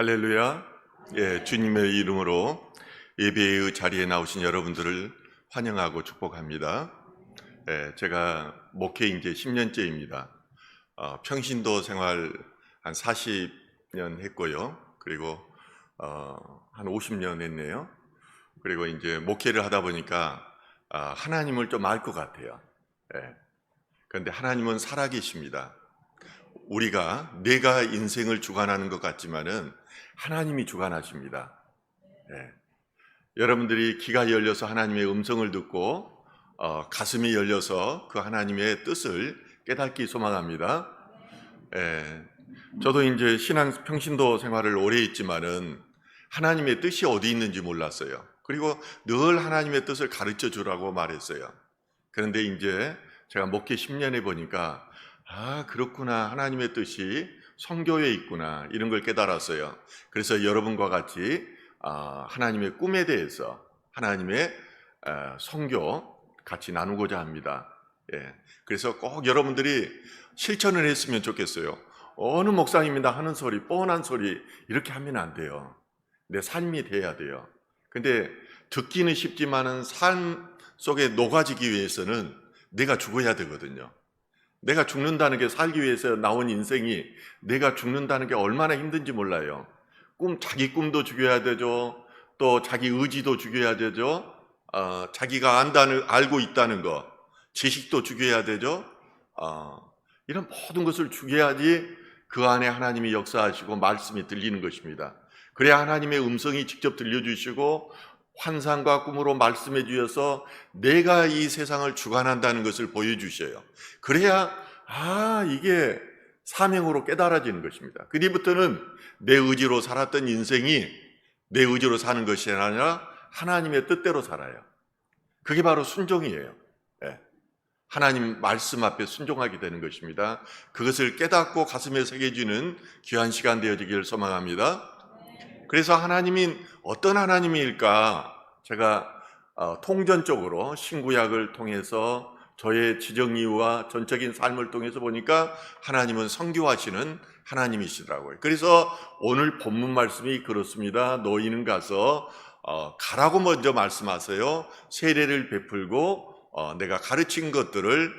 할렐루야. 주님의 이름으로 예배의 자리에 나오신 여러분들을 환영하고 축복합니다. 제가 목회 이제 10년째입니다. 평신도 생활 한 40년 했고요. 그리고 한 50년 했네요. 그리고 이제 목회를 하다 보니까 하나님을 좀 알 것 같아요. 그런데 하나님은 살아계십니다. 내가 인생을 주관하는 것 같지만은 하나님이 주관하십니다. 여러분들이 귀가 열려서 하나님의 음성을 듣고 가슴이 열려서 그 하나님의 뜻을 깨닫기 소망합니다. 저도 이제 평신도 생활을 오래 했지만은 하나님의 뜻이 어디 있는지 몰랐어요. 그리고 늘 하나님의 뜻을 가르쳐 주라고 말했어요. 그런데 이제 제가 목회 10년 해보니까 그렇구나. 하나님의 뜻이 성교에 있구나. 이런 걸 깨달았어요. 그래서 여러분과 같이 하나님의 꿈에 대해서 하나님의 성교 같이 나누고자 합니다. 그래서 꼭 여러분들이 실천을 했으면 좋겠어요. 어느 목사님이나 하는 소리, 뻔한 소리 이렇게 하면 안 돼요. 내 삶이 돼야 돼요. 근데 듣기는 쉽지만은 삶 속에 녹아지기 위해서는 내가 죽어야 되거든요. 내가 죽는다는 게 살기 위해서 나온 인생이 내가 죽는다는 게 얼마나 힘든지 몰라요. 자기 꿈도 죽여야 되죠. 또 자기 의지도 죽여야 되죠. 자기가 알고 있다는 거, 지식도 죽여야 되죠. 이런 모든 것을 죽여야지 그 안에 하나님이 역사하시고 말씀이 들리는 것입니다. 그래야 하나님의 음성이 직접 들려주시고 환상과 꿈으로 말씀해 주셔서 내가 이 세상을 주관한다는 것을 보여주셔요. 그래야 이게 사명으로 깨달아지는 것입니다. 그 뒤부터는 내 의지로 살았던 인생이 내 의지로 사는 것이 아니라 하나님의 뜻대로 살아요. 그게 바로 순종이에요. 하나님 말씀 앞에 순종하게 되는 것입니다. 그것을 깨닫고 가슴에 새겨지는 귀한 시간 되어지기를 소망합니다. 그래서 하나님이 어떤 하나님일까? 제가 통전적으로 신구약을 통해서 저의 지정 이유와 전적인 삶을 통해서 보니까 하나님은 성교하시는 하나님이시더라고요. 그래서 오늘 본문 말씀이 그렇습니다. 너희는 가서 가라고 먼저 말씀하세요. 세례를 베풀고 내가 가르친 것들을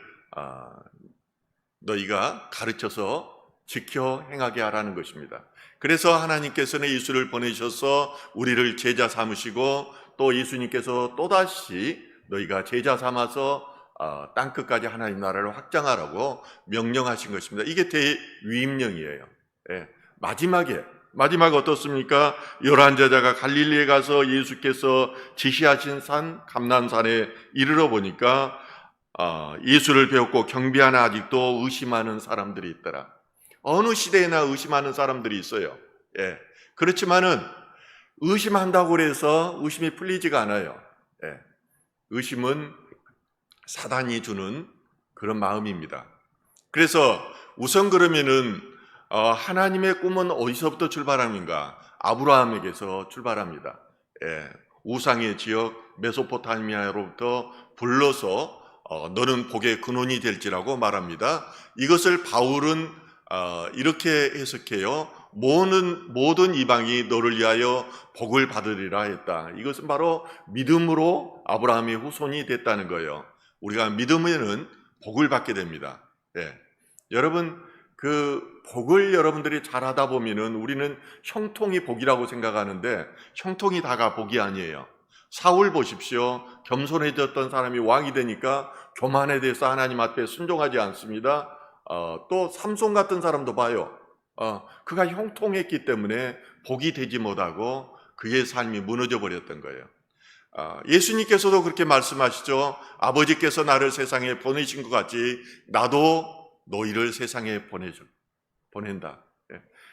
너희가 가르쳐서 지켜 행하게 하라는 것입니다. 그래서 하나님께서는 예수를 보내셔서 우리를 제자 삼으시고 또 예수님께서 또다시 너희가 제자 삼아서 땅끝까지 하나님 나라를 확장하라고 명령하신 것입니다. 이게 대위임령이에요. 마지막 어떻습니까? 11제자가 갈릴리에 가서 예수께서 지시하신 산 감난산에 이르러 보니까 예수를 배웠고 경배하나 아직도 의심하는 사람들이 있더라. 어느 시대에나 의심하는 사람들이 있어요. 그렇지만은 의심한다고 해서 의심이 풀리지가 않아요. 의심은 사단이 주는 그런 마음입니다. 그래서 우선 그러면은 하나님의 꿈은 어디서부터 출발합니까? 아브라함에게서 출발합니다. 우상의 지역 메소포타미아로부터 불러서 너는 복의 근원이 될지라고 말합니다. 이것을 바울은 이렇게 해석해요. 모든 이방이 너를 위하여 복을 받으리라 했다. 이것은 바로 믿음으로 아브라함의 후손이 됐다는 거예요. 우리가 믿으면은 복을 받게 됩니다. 여러분, 그 복을 여러분들이 잘하다 보면은 우리는 형통이 복이라고 생각하는데 형통이 다가 복이 아니에요. 사울 보십시오. 겸손해졌던 사람이 왕이 되니까 교만에 대해서 하나님 앞에 순종하지 않습니다. 또 삼손 같은 사람도 봐요. 그가 형통했기 때문에 복이 되지 못하고 그의 삶이 무너져 버렸던 거예요. 예수님께서도 그렇게 말씀하시죠. 아버지께서 나를 세상에 보내신 것 같이 나도 너희를 세상에 보낸다.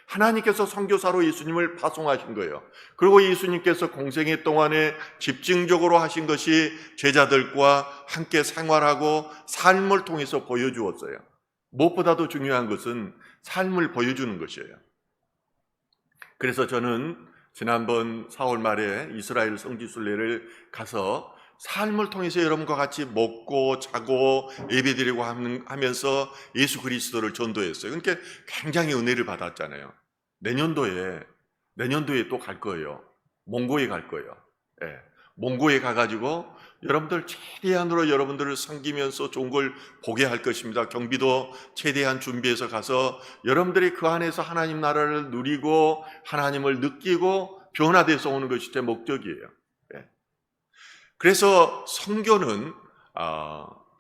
하나님께서 선교사로 예수님을 파송하신 거예요. 그리고 예수님께서 공생애 동안에 집중적으로 하신 것이 제자들과 함께 생활하고 삶을 통해서 보여주었어요. 무엇보다도 중요한 것은 삶을 보여주는 것이에요. 그래서 저는 지난번 4월 말에 이스라엘 성지순례를 가서 삶을 통해서 여러분과 같이 먹고 자고 예배드리고 하면서 예수 그리스도를 전도했어요. 그러니까 굉장히 은혜를 받았잖아요. 내년도에 내년도에 또 갈 거예요. 몽고에 갈 거예요. 예. 몽고에 가가지고 여러분들 최대한으로 여러분들을 섬기면서 좋은 걸 보게 할 것입니다. 경비도 최대한 준비해서 가서 여러분들이 그 안에서 하나님 나라를 누리고 하나님을 느끼고 변화돼서 오는 것이 제 목적이에요. 예. 그래서 성교는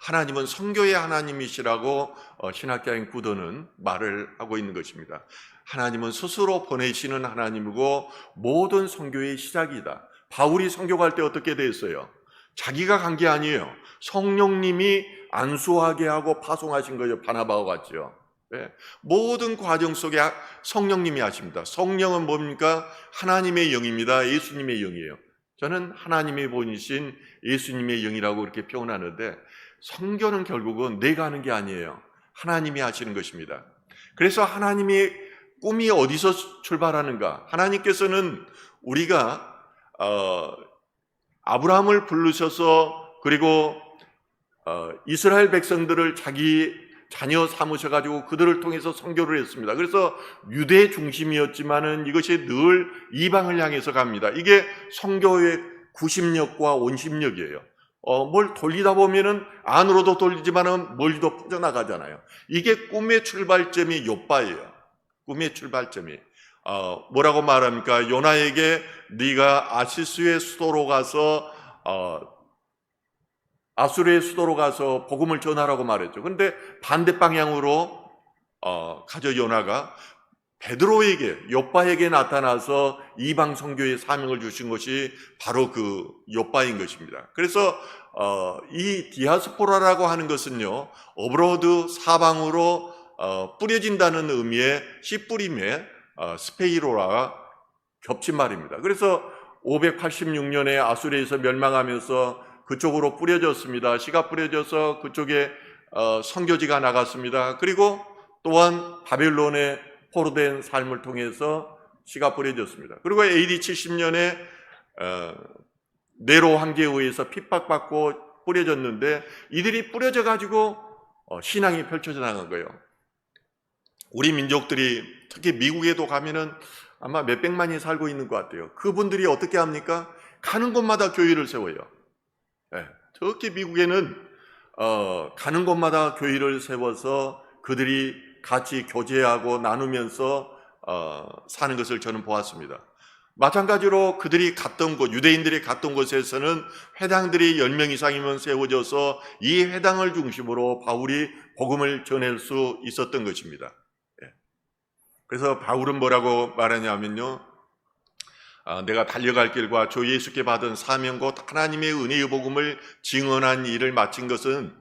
하나님은 성교의 하나님이시라고 신학자인 구도는 말을 하고 있는 것입니다. 하나님은 스스로 보내시는 하나님이고 모든 성교의 시작이다. 바울이 성교 갈 때 어떻게 됐어요? 자기가 간 게 아니에요. 성령님이 안수하게 하고 파송하신 거예요. 바나바와 같죠. 네. 모든 과정 속에 성령님이 하십니다. 성령은 뭡니까? 하나님의 영입니다. 예수님의 영이에요. 저는 하나님이 보이신 예수님의 영이라고 그렇게 표현하는데 성교는 결국은 내가 하는 게 아니에요. 하나님이 하시는 것입니다. 그래서 하나님의 꿈이 어디서 출발하는가? 하나님께서는 우리가 아브라함을 부르셔서 그리고 이스라엘 백성들을 자기 자녀 삼으셔가지고 그들을 통해서 선교를 했습니다. 그래서 유대 중심이었지만은 이것이 늘 이방을 향해서 갑니다. 이게 선교의 구심력과 원심력이에요. 뭘 돌리다 보면은 안으로도 돌리지만은 멀리도 퍼져나가잖아요. 이게 꿈의 출발점이 욥바예요. 꿈의 출발점이. 뭐라고 말합니까? 요나에게 네가 아시스의 수도로 가서 아수르의 수도로 가서 복음을 전하라고 말했죠. 그런데 반대 방향으로 가져 요나가 베드로에게 욥바에게 나타나서 이방 선교의 사명을 주신 것이 바로 그 욥바인 것입니다. 그래서 이 디아스포라라고 하는 것은요, 어브로드 사방으로 뿌려진다는 의미의 씨뿌림의 스페이로라 겹친 말입니다. 그래서 586년에 아수르에서 멸망하면서 그쪽으로 뿌려졌습니다. 씨가 뿌려져서 그쪽에 선교지가 나갔습니다. 그리고 또한 바벨론의 포로된 삶을 통해서 씨가 뿌려졌습니다. 그리고 AD 70년에 네로 황제에 의해서 핍박받고 뿌려졌는데 이들이 뿌려져 가지고 신앙이 펼쳐져 나간 거예요. 우리 민족들이 특히 미국에도 가면은 아마 몇백만이 살고 있는 것 같아요. 그분들이 어떻게 합니까? 가는 곳마다 교회를 세워요. 네, 특히 미국에는 가는 곳마다 교회를 세워서 그들이 같이 교제하고 나누면서 사는 것을 저는 보았습니다. 마찬가지로 그들이 갔던 곳, 유대인들이 갔던 곳에서는 회당들이 10명 이상이면 세워져서 이 회당을 중심으로 바울이 복음을 전할 수 있었던 것입니다. 그래서 바울은 뭐라고 말하냐면요, 내가 달려갈 길과 주 예수께 받은 사명 곧 하나님의 은혜의 복음을 증언한 일을 마친 것은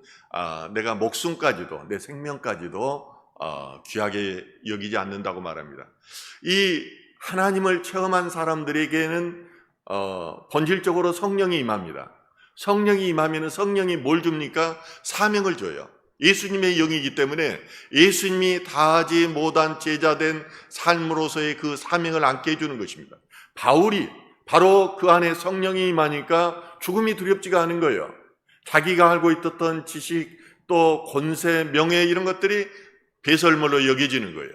내가 목숨까지도 내 생명까지도 귀하게 여기지 않는다고 말합니다. 이 하나님을 체험한 사람들에게는 본질적으로 성령이 임합니다. 성령이 임하면 성령이 뭘 줍니까? 사명을 줘요. 예수님의 영이기 때문에 예수님이 다하지 못한 제자된 삶으로서의 그 사명을 안게 해주는 것입니다. 바울이 바로 그 안에 성령이 임하니까 죽음이 두렵지가 않은 거예요. 자기가 알고 있었던 지식 또 권세, 명예 이런 것들이 배설물로 여겨지는 거예요.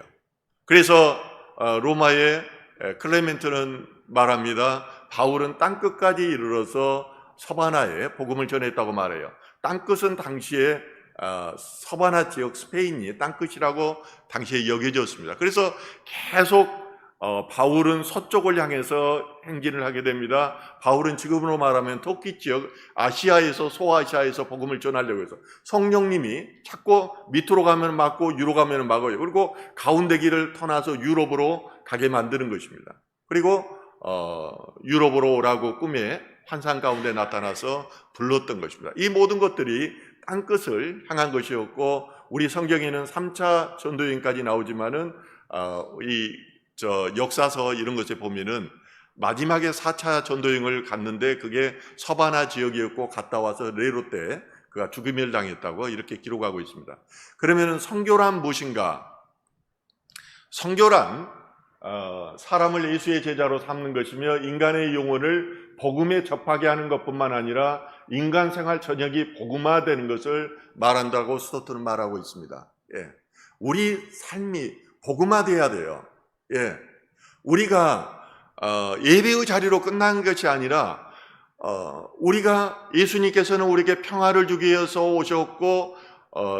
그래서 로마의 클레멘트는 말합니다. 바울은 땅끝까지 이르러서 서바나에 복음을 전했다고 말해요. 땅끝은 당시에 서바나 지역 스페인이 땅끝이라고 당시에 여겨졌습니다. 그래서 계속 바울은 서쪽을 향해서 행진을 하게 됩니다. 바울은 지금으로 말하면 터키 지역 아시아에서 소아시아에서 복음을 전하려고 해서 성령님이 자꾸 밑으로 가면 막고 유로 가면 막아요. 그리고 가운데 길을 터나서 유럽으로 가게 만드는 것입니다. 그리고 유럽으로 오라고 꿈에 환상 가운데 나타나서 불렀던 것입니다. 이 모든 것들이 땅끝을 향한 것이었고, 우리 성경에는 3차 전도여행까지 나오지만은 역사서 이런 것에 보면은 마지막에 4차 전도여행을 갔는데 그게 서바나 지역이었고 갔다 와서 네로 때 그가 죽임을 당했다고 이렇게 기록하고 있습니다. 그러면은 선교란 무엇인가? 선교란 사람을 예수의 제자로 삼는 것이며 인간의 영혼을 복음에 접하게 하는 것뿐만 아니라 인간 생활 전역이 복음화되는 것을 말한다고 스토트는 말하고 있습니다. 예. 우리 삶이 복음화돼야 돼요. 예. 우리가 예배의 자리로 끝난 것이 아니라 우리가 예수님께서는 우리에게 평화를 주기 위해서 오셨고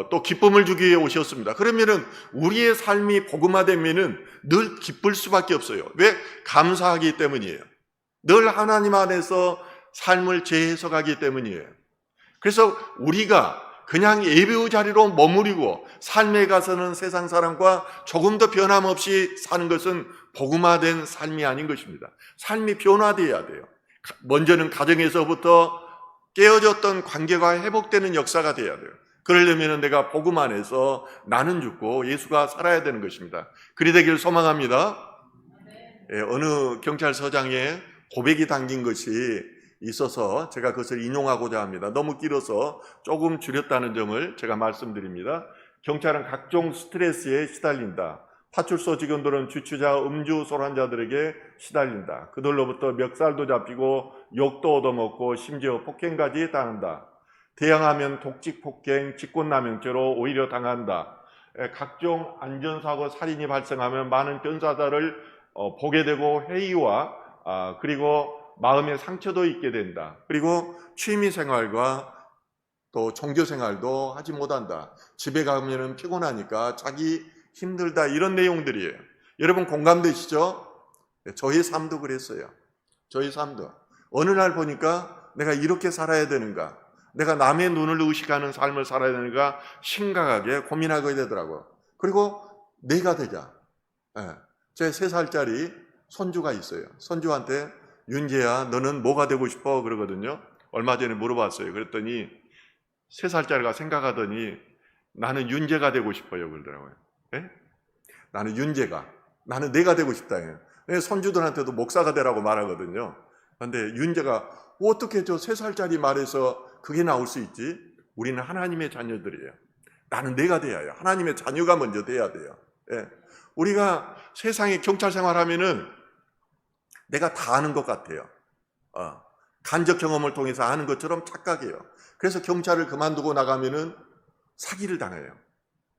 또 기쁨을 주기 위해 오셨습니다. 그러면은 우리의 삶이 복음화되면은 늘 기쁠 수밖에 없어요. 왜? 감사하기 때문이에요. 늘 하나님 안에서 삶을 재해석하기 때문이에요. 그래서 우리가 그냥 예배의 자리로 머무르고 삶에 가서는 세상 사람과 조금 더 변함없이 사는 것은 복음화된 삶이 아닌 것입니다. 삶이 변화되어야 돼요. 먼저는 가정에서부터 깨어졌던 관계가 회복되는 역사가 되어야 돼요. 그러려면 내가 복음 안에서 나는 죽고 예수가 살아야 되는 것입니다. 그리 되길 소망합니다. 어느 경찰서장의 고백이 담긴 것이 있어서 제가 그것을 인용하고자 합니다. 너무 길어서 조금 줄였다는 점을 제가 말씀드립니다. 경찰은 각종 스트레스에 시달린다. 파출소 직원들은 주추자, 음주 소란자들에게 시달린다. 그들로부터 멱살도 잡히고 욕도 얻어먹고 심지어 폭행까지 당한다. 대항하면 독직 폭행, 직권남용죄로 오히려 당한다. 각종 안전사고, 살인이 발생하면 많은 변사자를 보게 되고 회의와 그리고 마음의 상처도 있게 된다. 그리고 취미생활과 또 종교생활도 하지 못한다. 집에 가면은 피곤하니까 자기 힘들다. 이런 내용들이에요. 여러분 공감되시죠? 저희 삶도 그랬어요. 저희 삶도. 어느 날 보니까 내가 이렇게 살아야 되는가? 내가 남의 눈을 의식하는 삶을 살아야 되는가? 심각하게 고민하게 되더라고요. 그리고 내가 되자. 제 3살짜리 손주가 있어요. 손주한테 윤재야, 너는 뭐가 되고 싶어? 그러거든요. 얼마 전에 물어봤어요. 그랬더니 3살짜리가 생각하더니 나는 윤재가 되고 싶어요. 그러더라고요. 네? 나는 윤재가. 나는 내가 되고 싶다. 손주들한테도 목사가 되라고 말하거든요. 그런데 윤재가 어떻게 저 3살짜리 말에서 그게 나올 수 있지? 우리는 하나님의 자녀들이에요. 나는 내가 돼야 해요. 하나님의 자녀가 먼저 돼야 돼요. 네. 우리가 세상에 경찰 생활하면은 내가 다 아는 것 같아요. 간접 경험을 통해서 아는 것처럼 착각해요. 그래서 경찰을 그만두고 나가면은 사기를 당해요.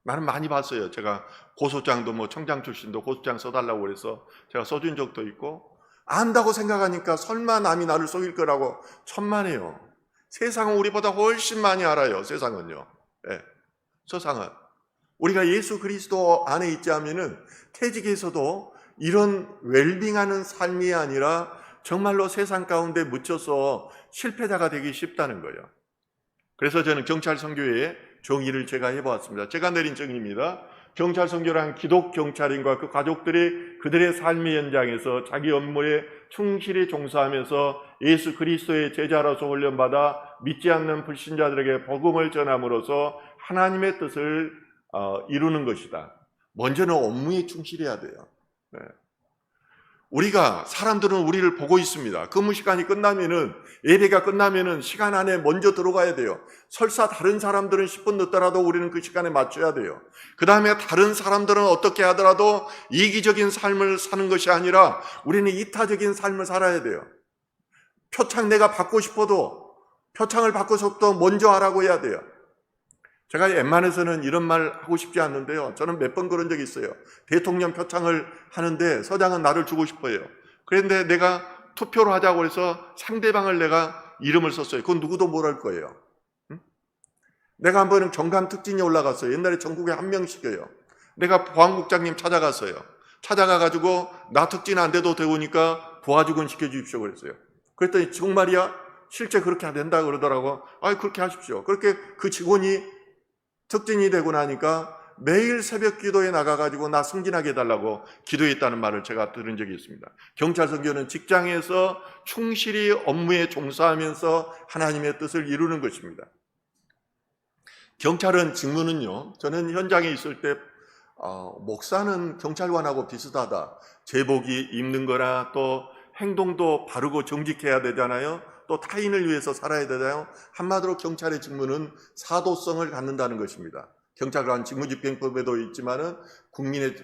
나는 많이 봤어요. 제가 고소장도 뭐 청장 출신도 고소장 써달라고 그래서 제가 써준 적도 있고, 안다고 생각하니까 설마 남이 나를 속일 거라고 천만에요. 세상은 우리보다 훨씬 많이 알아요. 세상은요. 네. 세상은. 우리가 예수 그리스도 안에 있지 않으면은 퇴직에서도 이런 웰빙하는 삶이 아니라 정말로 세상 가운데 묻혀서 실패자가 되기 쉽다는 거예요. 그래서 저는 경찰 선교의 정의를 제가 해보았습니다. 제가 내린 정의입니다. 경찰 선교란 기독 경찰인과 그 가족들이 그들의 삶의 현장에서 자기 업무에 충실히 종사하면서 예수 그리스도의 제자로서 훈련받아 믿지 않는 불신자들에게 복음을 전함으로써 하나님의 뜻을 이루는 것이다. 먼저는 업무에 충실해야 돼요. 네. 우리가 사람들은 우리를 보고 있습니다. 근무 시간이 끝나면은 예배가 끝나면은 시간 안에 먼저 들어가야 돼요. 설사 다른 사람들은 10분 늦더라도 우리는 그 시간에 맞춰야 돼요. 그 다음에 다른 사람들은 어떻게 하더라도 이기적인 삶을 사는 것이 아니라 우리는 이타적인 삶을 살아야 돼요. 표창 내가 받고 싶어도 표창을 받고 싶어도 먼저 하라고 해야 돼요. 제가 웬만해서는 이런 말 하고 싶지 않는데요. 저는 몇 번 그런 적이 있어요. 대통령 표창을 하는데 서장은 나를 주고 싶어요. 그런데 내가 투표를 하자고 해서 상대방을 내가 이름을 썼어요. 그건 누구도 모를 거예요. 응? 내가 한 번은 정감 특진이 올라갔어요. 옛날에 전국에 한 명씩이에요. 내가 보안국장님 찾아갔어요. 찾아가가지고 나 특진 안 돼도 되오니까 부하직원 시켜주십시오 그랬어요. 그랬더니 정말이야? 실제 그렇게 된다 그러더라고. 그렇게 하십시오. 그렇게 그 직원이 특진이 되고 나니까 매일 새벽 기도에 나가가지고 나 승진하게 해달라고 기도했다는 말을 제가 들은 적이 있습니다. 경찰 선교는 직장에서 충실히 업무에 종사하면서 하나님의 뜻을 이루는 것입니다. 경찰은 직무는요, 저는 현장에 있을 때 목사는 경찰관하고 비슷하다. 제복이 입는 거나 또 행동도 바르고 정직해야 되잖아요. 또 타인을 위해서 살아야 되나요? 한마디로 경찰의 직무는 사도성을 갖는다는 것입니다. 경찰관 직무집행법에도 있지만은 국민의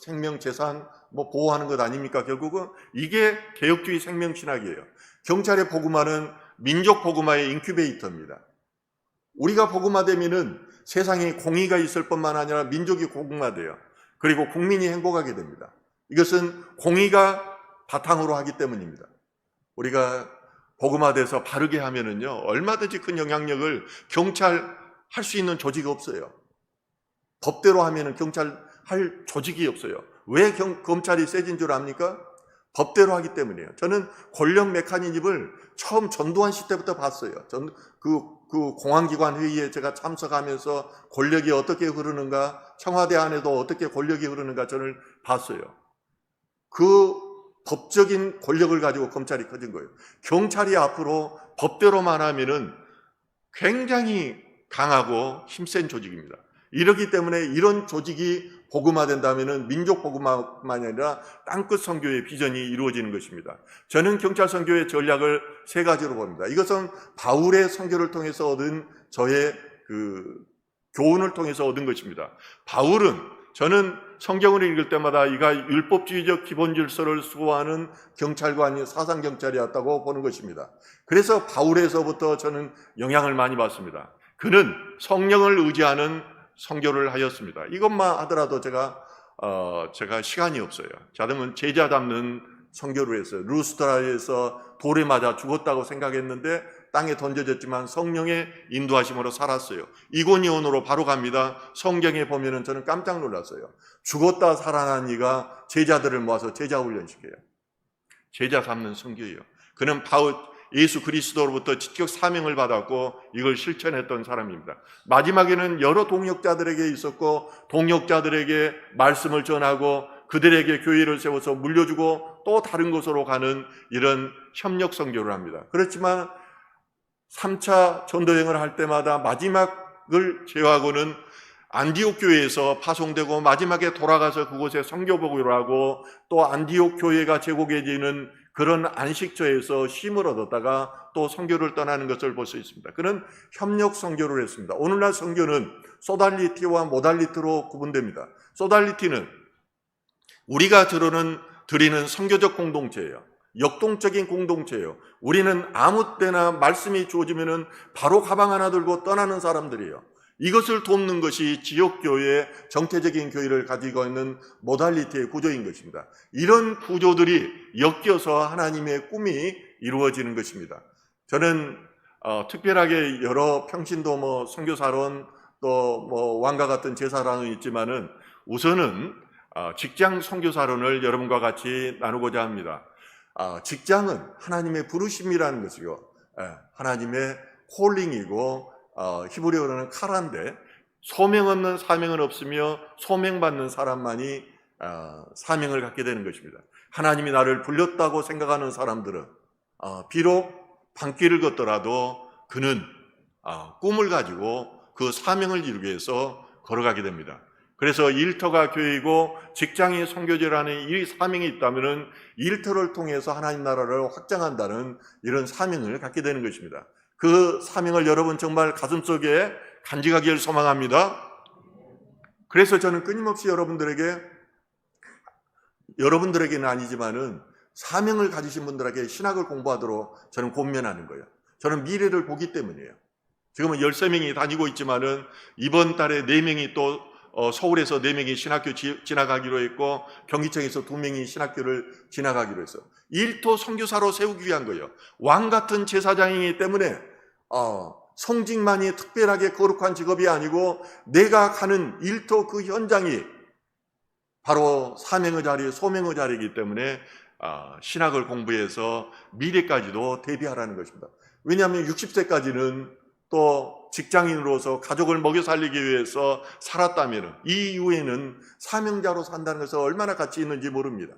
생명, 재산 보호하는 것 아닙니까? 결국은 이게 개혁주의 생명신학이에요. 경찰의 복음화는 민족 복음화의 인큐베이터입니다. 우리가 복음화되면은 세상에 공의가 있을 뿐만 아니라 민족이 복음화돼요. 그리고 국민이 행복하게 됩니다. 이것은 공의가 바탕으로 하기 때문입니다. 우리가 복음화돼서 바르게 하면은요, 얼마든지 큰 영향력을 경찰 할 수 있는 조직이 없어요. 법대로 하면은 경찰 할 조직이 없어요. 왜 검찰이 세진 줄 압니까? 법대로 하기 때문이에요. 저는 권력 메커니즘을 처음 전두환 씨 때부터 봤어요. 그 공안기관 회의에 제가 참석하면서 권력이 어떻게 흐르는가, 청와대 안에도 어떻게 권력이 흐르는가 저는 봤어요. 그 법적인 권력을 가지고 검찰이 커진 거예요. 경찰이 앞으로 법대로만 하면은 굉장히 강하고 힘센 조직입니다. 이렇기 때문에 이런 조직이 복음화된다면은 민족 복음화만이 아니라 땅끝 선교의 비전이 이루어지는 것입니다. 저는 경찰 선교의 전략을 세 가지로 봅니다. 이것은 바울의 선교를 통해서 얻은 저의 교훈을 통해서 얻은 것입니다. 바울은 저는 성경을 읽을 때마다 이가 율법주의적 기본 질서를 수호하는 경찰관이 사상 경찰이었다고 보는 것입니다. 그래서 바울에서부터 저는 영향을 많이 받습니다. 그는 성령을 의지하는 선교를 하였습니다. 이것만 하더라도 제가 시간이 없어요. 자들은 제자 잡는 선교를 했어요. 루스트라에서 돌에 맞아 죽었다고 생각했는데 땅에 던져졌지만 성령의 인도하심으로 살았어요. 이고니온으로 바로 갑니다. 성경에 보면은 저는 깜짝 놀랐어요. 죽었다 살아난 이가 제자들을 모아서 제자 훈련시켜요. 제자 잡는 선교예요. 그는 예수 그리스도로부터 지적 사명을 받았고 이걸 실천했던 사람입니다. 마지막에는 여러 동역자들에게 있었고 동역자들에게 말씀을 전하고 그들에게 교회를 세워서 물려주고 또 다른 곳으로 가는 이런 협력 선교를 합니다. 그렇지만 3차 전도여행을 할 때마다 마지막을 제외하고는 안디옥 교회에서 파송되고 마지막에 돌아가서 그곳에 선교복을 하고 또 안디옥 교회가 제국해지는 그런 안식처에서 쉼을 얻었다가 또 선교를 떠나는 것을 볼 수 있습니다. 그는 협력 선교를 했습니다. 오늘날 선교는 소달리티와 모달리티로 구분됩니다. 소달리티는 우리가 드리는 선교적 공동체예요. 역동적인 공동체예요. 우리는 아무 때나 말씀이 주어지면은 바로 가방 하나 들고 떠나는 사람들이에요. 이것을 돕는 것이 지역교회, 정체적인 교회를 가지고 있는 모달리티의 구조인 것입니다. 이런 구조들이 엮여서 하나님의 꿈이 이루어지는 것입니다. 저는 특별하게 여러 평신도 선교사론 또 왕과 같은 제사론은 있지만은 우선은 직장 선교사론을 여러분과 같이 나누고자 합니다. 직장은 하나님의 부르심이라는 것이요. 하나님의 콜링이고 히브리어로는 카라인데 소명 없는 사명은 없으며 소명받는 사람만이 사명을 갖게 되는 것입니다. 하나님이 나를 불렀다고 생각하는 사람들은 비록 밤길을 걷더라도 그는 꿈을 가지고 그 사명을 이루기 위해서 걸어가게 됩니다. 그래서 일터가 교회이고 직장이 선교제라는 이 사명이 있다면 일터를 통해서 하나님 나라를 확장한다는 이런 사명을 갖게 되는 것입니다. 그 사명을 여러분 정말 가슴속에 간직하기를 소망합니다. 그래서 저는 끊임없이 여러분들에게는 아니지만은 사명을 가지신 분들에게 신학을 공부하도록 저는 권면하는 거예요. 저는 미래를 보기 때문이에요. 지금은 13명이 다니고 있지만은 이번 달에 4명이 또 서울에서 4명이 신학교 지나가기로 했고 경기청에서 2명이 신학교를 지나가기로 했어요. 일터 선교사로 세우기 위한 거예요. 왕 같은 제사장이기 때문에 성직만이 특별하게 거룩한 직업이 아니고 내가 가는 일터 그 현장이 바로 사명의 자리, 소명의 자리이기 때문에 신학을 공부해서 미래까지도 대비하라는 것입니다. 왜냐하면 60세까지는 또 직장인으로서 가족을 먹여 살리기 위해서 살았다면 이 이후에는 사명자로 산다는 것은 얼마나 가치 있는지 모릅니다.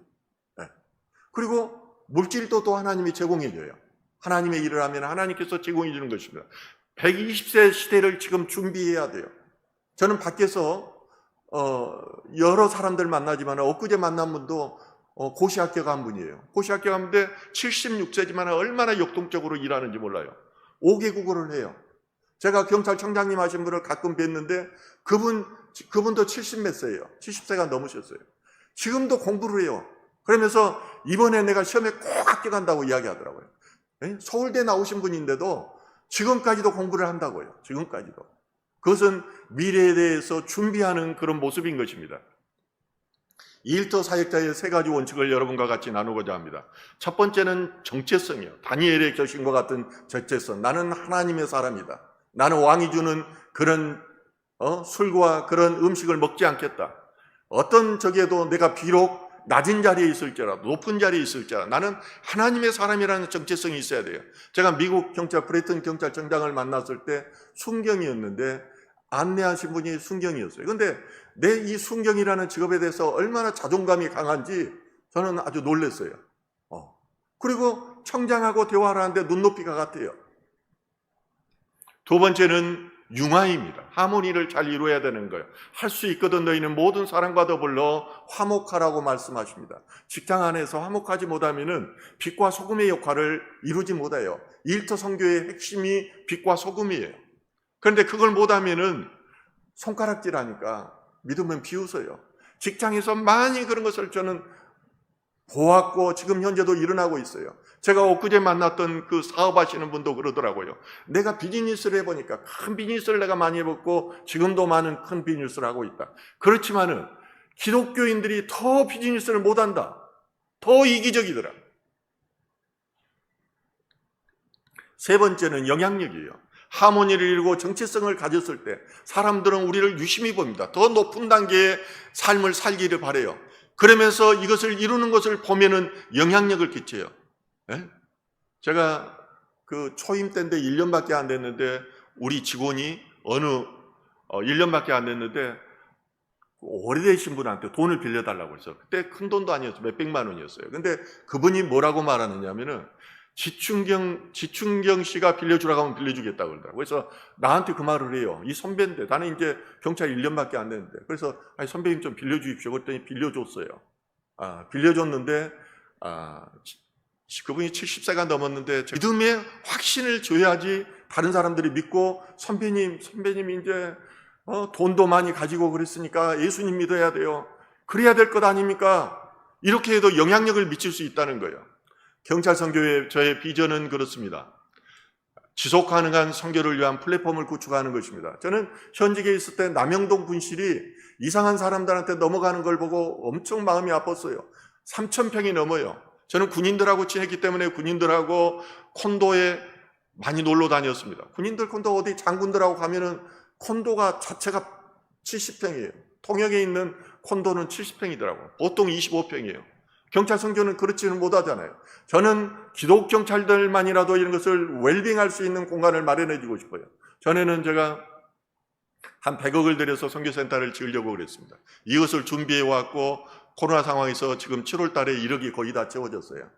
그리고 물질도 또 하나님이 제공해줘요. 하나님의 일을 하면 하나님께서 제공해 주는 것입니다. 120세 시대를 지금 준비해야 돼요. 저는 밖에서 여러 사람들 만나지만 엊그제 만난 분도 고시 합격한 분이에요. 고시 합격하는데 76세지만 얼마나 역동적으로 일하는지 몰라요. 5개국어를 해요. 제가 경찰청장님 하신 분을 가끔 뵀는데 그분도 70몇 세예요. 70세가 넘으셨어요. 지금도 공부를 해요. 그러면서 이번에 내가 시험에 꼭 합격한다고 이야기하더라고요. 서울대 나오신 분인데도 지금까지도 공부를 한다고요. 지금까지도. 그것은 미래에 대해서 준비하는 그런 모습인 것입니다. 일터 사역자의 세 가지 원칙을 여러분과 같이 나누고자 합니다. 첫 번째는 정체성이요. 다니엘의 결심과 같은 정체성. 나는 하나님의 사람이다. 나는 왕이 주는 그런 술과 그런 음식을 먹지 않겠다. 어떤 적에도 내가 비록 낮은 자리에 있을지라도 높은 자리에 있을지라도 나는 하나님의 사람이라는 정체성이 있어야 돼요. 제가 미국 브레이튼 경찰청장을 만났을 때 순경이었는데 안내하신 분이 순경이었어요. 그런데 내 이 순경이라는 직업에 대해서 얼마나 자존감이 강한지 저는 아주 놀랐어요. 그리고 청장하고 대화를 하는데 눈높이가 같아요. 두 번째는 융화입니다. 하모니를 잘 이루어야 되는 거예요. 할 수 있거든 너희는 모든 사람과 더불어 화목하라고 말씀하십니다. 직장 안에서 화목하지 못하면은 빛과 소금의 역할을 이루지 못해요. 일터 선교의 핵심이 빛과 소금이에요. 그런데 그걸 못하면은 손가락질하니까 믿으면 비웃어요. 직장에서 많이 그런 것을 저는 보았고 지금 현재도 일어나고 있어요. 제가 엊그제 만났던 그 사업하시는 분도 그러더라고요. 내가 비즈니스를 해보니까 큰 비즈니스를 내가 많이 해봤고 지금도 많은 큰 비즈니스를 하고 있다. 그렇지만은 기독교인들이 더 비즈니스를 못한다. 더 이기적이더라. 세 번째는 영향력이에요. 하모니를 이루고 정체성을 가졌을 때 사람들은 우리를 유심히 봅니다. 더 높은 단계의 삶을 살기를 바라요. 그러면서 이것을 이루는 것을 보면은 영향력을 끼쳐요. 네? 제가 그 초임 때인데 1년밖에 안 됐는데 우리 직원이 1년밖에 안 됐는데 오래되신 분한테 돈을 빌려달라고 했어요. 그때 큰 돈도 아니었어요. 몇백만 원이었어요. 근데 그분이 뭐라고 말하느냐면은 지춘경 씨가 빌려주라고 하면 빌려주겠다고 그러더라고요. 그래서 나한테 그 말을 해요. 이 선배인데, 나는 이제 경찰 1년밖에 안 됐는데. 그래서, 선배님 좀 빌려주십시오. 그랬더니 빌려줬어요. 빌려줬는데, 그분이 70세가 넘었는데, 믿음의 확신을 줘야지 다른 사람들이 믿고, 선배님 이제, 돈도 많이 가지고 그랬으니까 예수님 믿어야 돼요. 그래야 될 것 아닙니까? 이렇게 해도 영향력을 미칠 수 있다는 거예요. 경찰 선교의 저의 비전은 그렇습니다. 지속 가능한 선교를 위한 플랫폼을 구축하는 것입니다. 저는 현직에 있을 때 남영동 분실이 이상한 사람들한테 넘어가는 걸 보고 엄청 마음이 아팠어요. 3,000평이 넘어요. 저는 군인들하고 친했기 때문에 군인들하고 콘도에 많이 놀러 다녔습니다. 군인들 콘도 어디 장군들하고 가면은 콘도가 자체가 70평이에요. 통영에 있는 콘도는 70평이더라고요. 보통 25평이에요. 경찰 선교는 그렇지는 못하잖아요. 저는 기독 경찰들만이라도 이런 것을 웰빙할 수 있는 공간을 마련해 주고 싶어요. 전에는 제가 한 100억을 들여서 선교센터를 지으려고 그랬습니다. 이것을 준비해 왔고 코로나 상황에서 지금 7월 달에 1억이 거의 다 채워졌어요.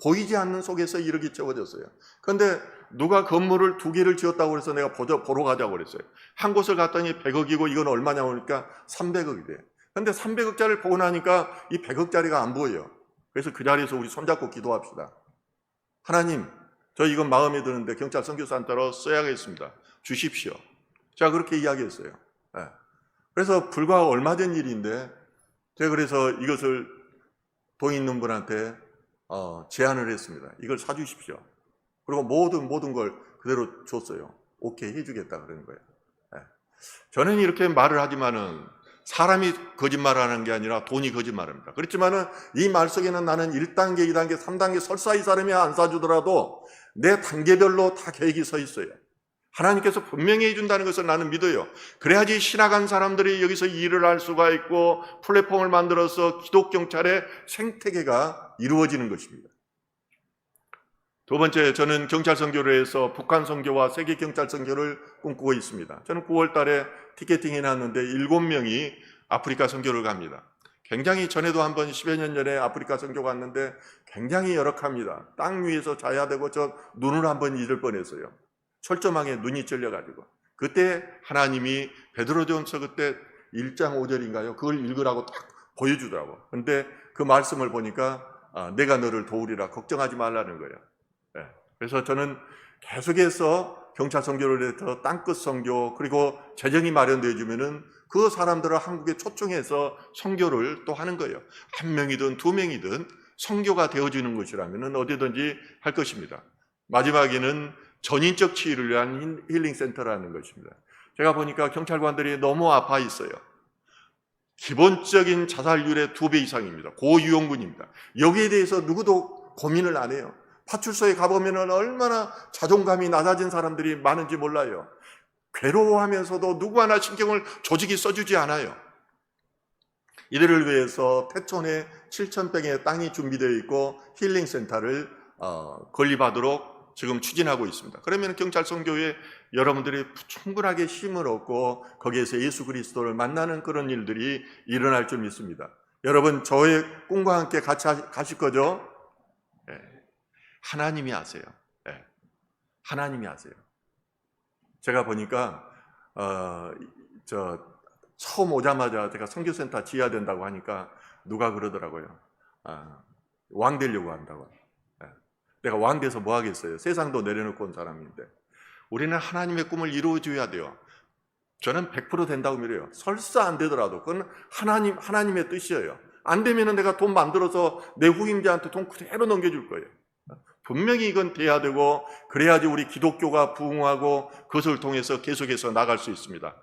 보이지 않는 속에서 1억이 채워졌어요. 그런데 누가 건물을 2개를 지었다고 해서 내가 보러 가자고 그랬어요. 한 곳을 갔더니 100억이고 이건 얼마냐고 하니까 300억이 돼요. 그런데 300억짜리를 보고 나니까 이 100억짜리가 안 보여요. 그래서 그 자리에서 우리 손잡고 기도합시다. 하나님, 저 이건 마음에 드는데 경찰 선교센터로 써야겠습니다. 주십시오. 제가 그렇게 이야기했어요. 네. 그래서 불과 얼마 전 일인데 제가 그래서 이것을 돈 있는 분한테 제안을 했습니다. 이걸 사주십시오. 그리고 모든 걸 그대로 줬어요. 오케이 해주겠다 그러는 거예요. 네. 저는 이렇게 말을 하지만은 사람이 거짓말하는 게 아니라 돈이 거짓말합니다. 그렇지만은 이 말 속에는 나는 1단계, 2단계, 3단계 설사 이 사람이 안 사주더라도 내 단계별로 다 계획이 서 있어요. 하나님께서 분명히 해준다는 것을 나는 믿어요. 그래야지 신학한 사람들이 여기서 일을 할 수가 있고 플랫폼을 만들어서 기독경찰의 생태계가 이루어지는 것입니다. 두 번째, 저는 경찰 선교를 해서 북한 선교와 세계 경찰 선교를 꿈꾸고 있습니다. 저는 9월 달에 티켓팅 해놨는데 7명이 아프리카 선교를 갑니다. 굉장히 전에도 한번 10여 년 전에 아프리카 선교 갔는데 굉장히 열악합니다. 땅 위에서 자야 되고 저 눈을 한번 잊을 뻔했어요. 철저하게 눈이 찔려가지고. 그때 하나님이 베드로전서 그때 1장 5절인가요? 그걸 읽으라고 딱 보여주더라고. 그런데 그 말씀을 보니까 내가 너를 도우리라 걱정하지 말라는 거예요. 네. 그래서 저는 계속해서 경찰 선교를 해서 땅끝 선교 그리고 재정이 마련되어 주면은 그 사람들을 한국에 초청해서 선교를 또 하는 거예요. 1명이든 2명이든 선교가 되어지는 것이라면은 어디든지 할 것입니다. 마지막에는 전인적 치유를 위한 힐링 센터라는 것입니다. 제가 보니까 경찰관들이 너무 아파 있어요. 기본적인 자살률의 2배 이상입니다. 고유용군입니다. 여기에 대해서 누구도 고민을 안 해요. 파출소에 가보면 얼마나 자존감이 낮아진 사람들이 많은지 몰라요. 괴로워하면서도 누구 하나 신경을 조직이 써주지 않아요. 이들을 위해서 태촌에 7,000평의 땅이 준비되어 있고 힐링센터를 건립하도록 지금 추진하고 있습니다. 그러면 경찰성교회 여러분들이 충분하게 힘을 얻고 거기에서 예수 그리스도를 만나는 그런 일들이 일어날 줄 믿습니다. 여러분, 저의 꿈과 함께 같이 가실 거죠? 네. 하나님이 아세요. 네. 하나님이 아세요. 제가 보니까 처음 오자마자 제가 선교센터 지어야 된다고 하니까 누가 그러더라고요. 왕 되려고 한다고. 내가 왕 돼서 뭐 하겠어요? 세상도 내려놓고 온 사람인데. 우리는 하나님의 꿈을 이루어줘야 돼요. 저는 100% 된다고 믿어요. 설사 안 되더라도 그건 하나님의 뜻이에요. 안 되면 내가 돈 만들어서 내 후임자한테 돈 그대로 넘겨줄 거예요. 분명히 이건 돼야 되고, 그래야지 우리 기독교가 부흥하고 그것을 통해서 계속해서 나갈 수 있습니다.